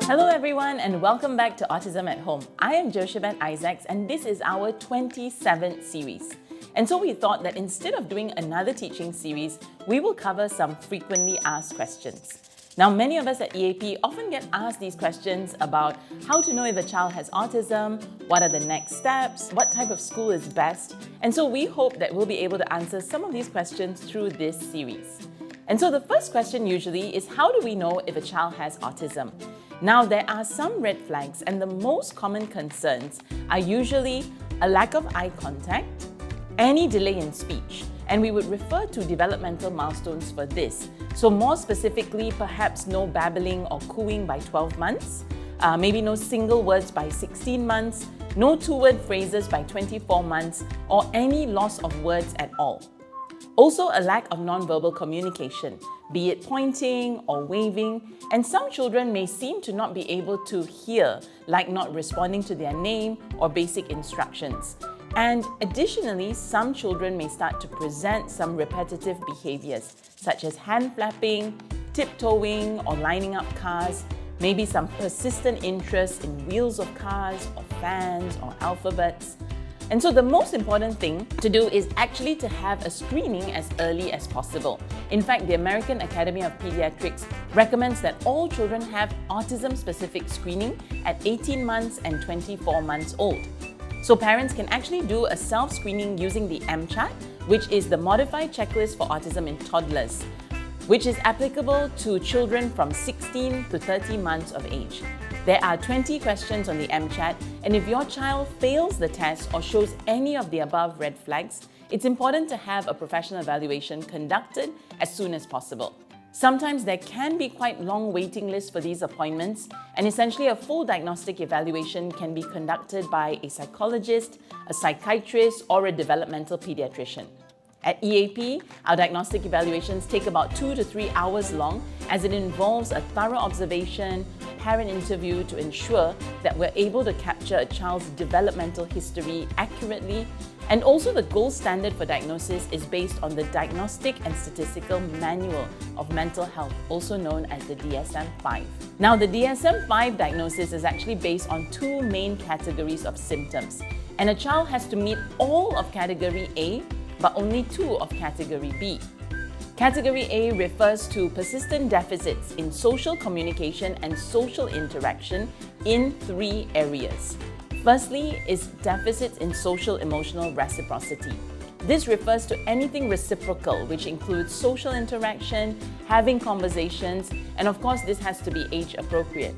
Hello everyone and welcome back to Autism at Home. I am Joshabeth Isaacs and this is our 27th series. And so we thought that instead of doing another teaching series, we will cover some frequently asked questions. Now, many of us at EAP often get asked these questions about how to know if a child has autism, what are the next steps, what type of school is best. And so we hope that we'll be able to answer some of these questions through this series. And so the first question usually is, how do we know if a child has autism? Now, there are some red flags, and the most common concerns are usually a lack of eye contact, any delay in speech, and we would refer to developmental milestones for this. So more specifically, perhaps no babbling or cooing by 12 months, maybe no single words by 16 months, no two-word phrases by 24 months, or any loss of words at all. Also, a lack of non-verbal communication, be it pointing or waving, and some children may seem to not be able to hear, like not responding to their name or basic instructions. And additionally, some children may start to present some repetitive behaviors, such as hand flapping, tiptoeing or lining up cars, maybe some persistent interest in wheels of cars or fans or alphabets. And so the most important thing to do is actually to have a screening as early as possible. In fact, the American Academy of Pediatrics recommends that all children have autism-specific screening at 18 months and 24 months old. So parents can actually do a self-screening using the MCHAT, which is the Modified Checklist for Autism in Toddlers, which is applicable to children from 16 to 30 months of age. There are 20 questions on the MCHAT, and if your child fails the test or shows any of the above red flags, it's important to have a professional evaluation conducted as soon as possible. Sometimes there can be quite long waiting lists for these appointments, and essentially a full diagnostic evaluation can be conducted by a psychologist, a psychiatrist, or a developmental pediatrician. At EAP, our diagnostic evaluations take about 2 to 3 hours long, as it involves a thorough observation, parent interview to ensure that we're able to capture a child's developmental history accurately. And also, the gold standard for diagnosis is based on the Diagnostic and Statistical Manual of Mental Health, also known as the DSM-5. Now, the DSM-5 diagnosis is actually based on 2 main categories of symptoms, and a child has to meet all of category A but only 2 of category B. Category A refers to persistent deficits in social communication and social interaction in 3 areas. Firstly is deficits in social emotional reciprocity. This refers to anything reciprocal, which includes social interaction, having conversations, and of course this has to be age appropriate.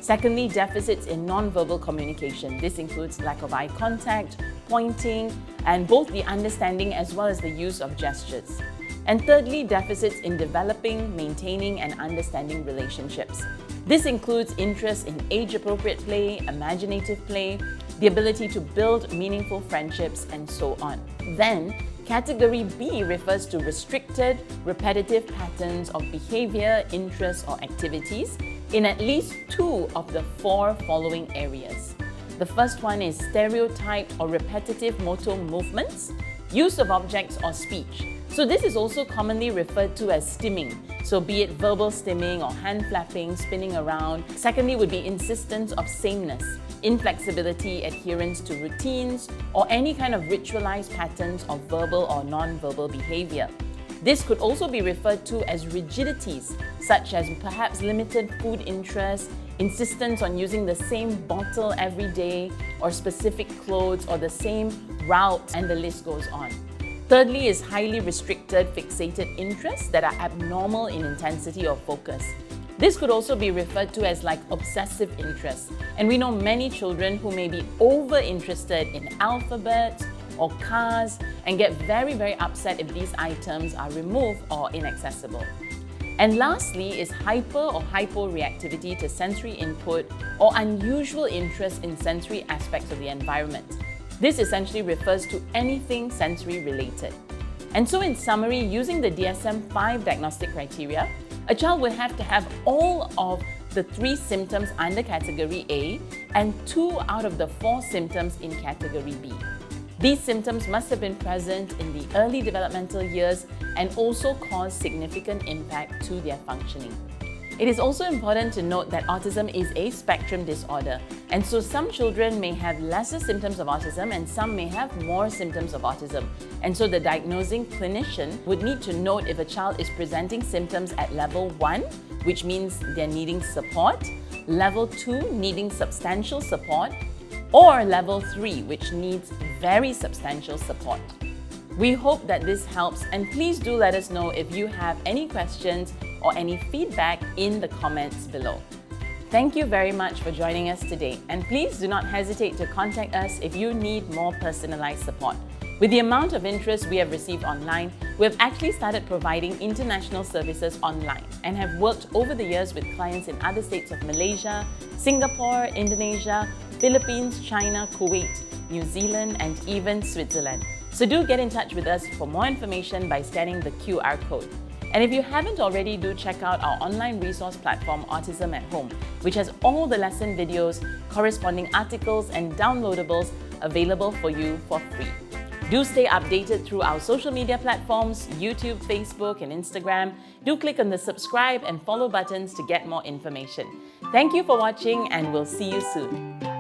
Secondly, deficits in non-verbal communication. This includes lack of eye contact, pointing, and both the understanding as well as the use of gestures. And thirdly, deficits in developing, maintaining, and understanding relationships. This includes interest in age-appropriate play, imaginative play, the ability to build meaningful friendships, and so on. Then, Category B refers to restricted, repetitive patterns of behavior, interests, or activities in at least 2 of the 4 following areas. The first one is stereotyped or repetitive motor movements, use of objects or speech. So this is also commonly referred to as stimming. So be it verbal stimming or hand flapping, spinning around. Secondly would be insistence of sameness, inflexibility, adherence to routines, or any kind of ritualized patterns of verbal or non-verbal behavior. This could also be referred to as rigidities, such as perhaps limited food interest, insistence on using the same bottle every day, or specific clothes, or the same route, and the list goes on. Thirdly is highly restricted, fixated interests that are abnormal in intensity or focus. This could also be referred to as like obsessive interests. And we know many children who may be over-interested in alphabets or cars and get very, very upset if these items are removed or inaccessible. And lastly is hyper or hyporeactivity to sensory input or unusual interest in sensory aspects of the environment. This essentially refers to anything sensory related. And so in summary, using the DSM-5 diagnostic criteria, a child will have to have all of the 3 symptoms under category A and 2 out of the 4 symptoms in category B. These symptoms must have been present in the early developmental years and also cause significant impact to their functioning. It is also important to note that autism is a spectrum disorder, and so some children may have lesser symptoms of autism and some may have more symptoms of autism. And so the diagnosing clinician would need to note if a child is presenting symptoms at level 1, which means they're needing support, level 2, needing substantial support, or level 3, which needs very substantial support. We hope that this helps, and please do let us know if you have any questions or any feedback in the comments below. Thank you very much for joining us today, and please do not hesitate to contact us if you need more personalized support. With the amount of interest we have received online, we have actually started providing international services online and have worked over the years with clients in other states of Malaysia, Singapore, Indonesia, Philippines, China, Kuwait, New Zealand, and even Switzerland. So do get in touch with us for more information by scanning the QR code. And if you haven't already, do check out our online resource platform, Autism at Home, which has all the lesson videos, corresponding articles, and downloadables available for you for free. Do stay updated through our social media platforms, YouTube, Facebook, and Instagram. Do click on the subscribe and follow buttons to get more information. Thank you for watching, and we'll see you soon.